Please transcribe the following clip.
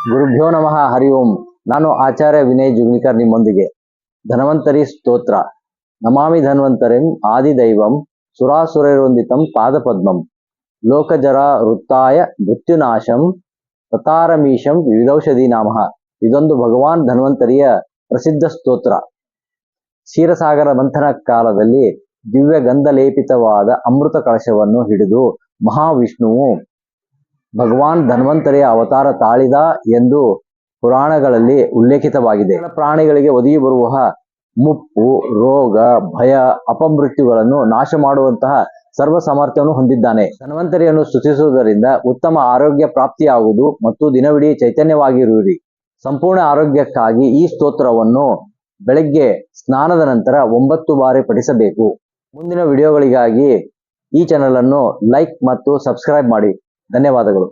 ಗುರುಭ್ಯೋ ನಮಃ ಹರಿ ಓಂ. ನಾನು ಆಚಾರ್ಯ ವಿನಯ್ ಜುಗ್ನಿಕರ್ ನಿಮ್ಮೊಂದಿಗೆ. ಧನ್ವಂತರಿ ಸ್ತೋತ್ರ. ನಮಾಮಿ ಧನ್ವಂತರಿಂ ಆದಿದೈವಂ ಸುರಾಸುರೈರ್ವಂದಿತಂ ಪಾದಪದ್ಮಂ ಲೋಕಜರ ವೃತ್ತಾಯ ಮೃತ್ಯುನಾಶಂ ತತಾರಮೀಶಂ ವಿವಿಧೌಷಧಿ ನಾಮಃ. ಇದೊಂದು ಭಗವಾನ್ ಧನ್ವಂತರಿಯ ಪ್ರಸಿದ್ಧ ಸ್ತೋತ್ರ. ಕ್ಷೀರಸಾಗರ ಮಂಥನ ಕಾಲದಲ್ಲಿ ದಿವ್ಯ ಗಂಧಲೇಪಿತವಾದ ಅಮೃತ ಕಳಶವನ್ನು ಹಿಡಿದು ಮಹಾವಿಷ್ಣುವು ಭಗವಾನ್ ಧನ್ವಂತರಿಯ ಅವತಾರ ತಾಳಿದ ಎಂದು ಪುರಾಣಗಳಲ್ಲಿ ಉಲ್ಲೇಖಿತವಾಗಿದೆ. ಪ್ರಾಣಿಗಳಿಗೆ ಒದಗಿ ಬರುವ ಮುಪ್ಪು, ರೋಗ, ಭಯ, ಅಪಮೃತ್ಯುಗಳನ್ನು ನಾಶ ಮಾಡುವಂತಹ ಸರ್ವ ಸಾಮರ್ಥ್ಯವನ್ನು ಹೊಂದಿದ್ದಾನೆ. ಧನ್ವಂತರಿಯನ್ನು ಸ್ತುತಿಸುವುದರಿಂದ ಉತ್ತಮ ಆರೋಗ್ಯ ಪ್ರಾಪ್ತಿಯಾಗುವುದು ಮತ್ತು ದಿನವಿಡೀ ಚೈತನ್ಯವಾಗಿರುವಿರಿ. ಸಂಪೂರ್ಣ ಆರೋಗ್ಯಕ್ಕಾಗಿ ಈ ಸ್ತೋತ್ರವನ್ನು ಬೆಳಗ್ಗೆ ಸ್ನಾನದ ನಂತರ 9 ಬಾರಿ ಪಠಿಸಬೇಕು. ಮುಂದಿನ ವಿಡಿಯೋಗಳಿಗಾಗಿ ಈ ಚಾನೆಲ್ ಅನ್ನು ಲೈಕ್ ಮತ್ತು ಸಬ್ಸ್ಕ್ರೈಬ್ ಮಾಡಿ. ಧನ್ಯವಾದಗಳು.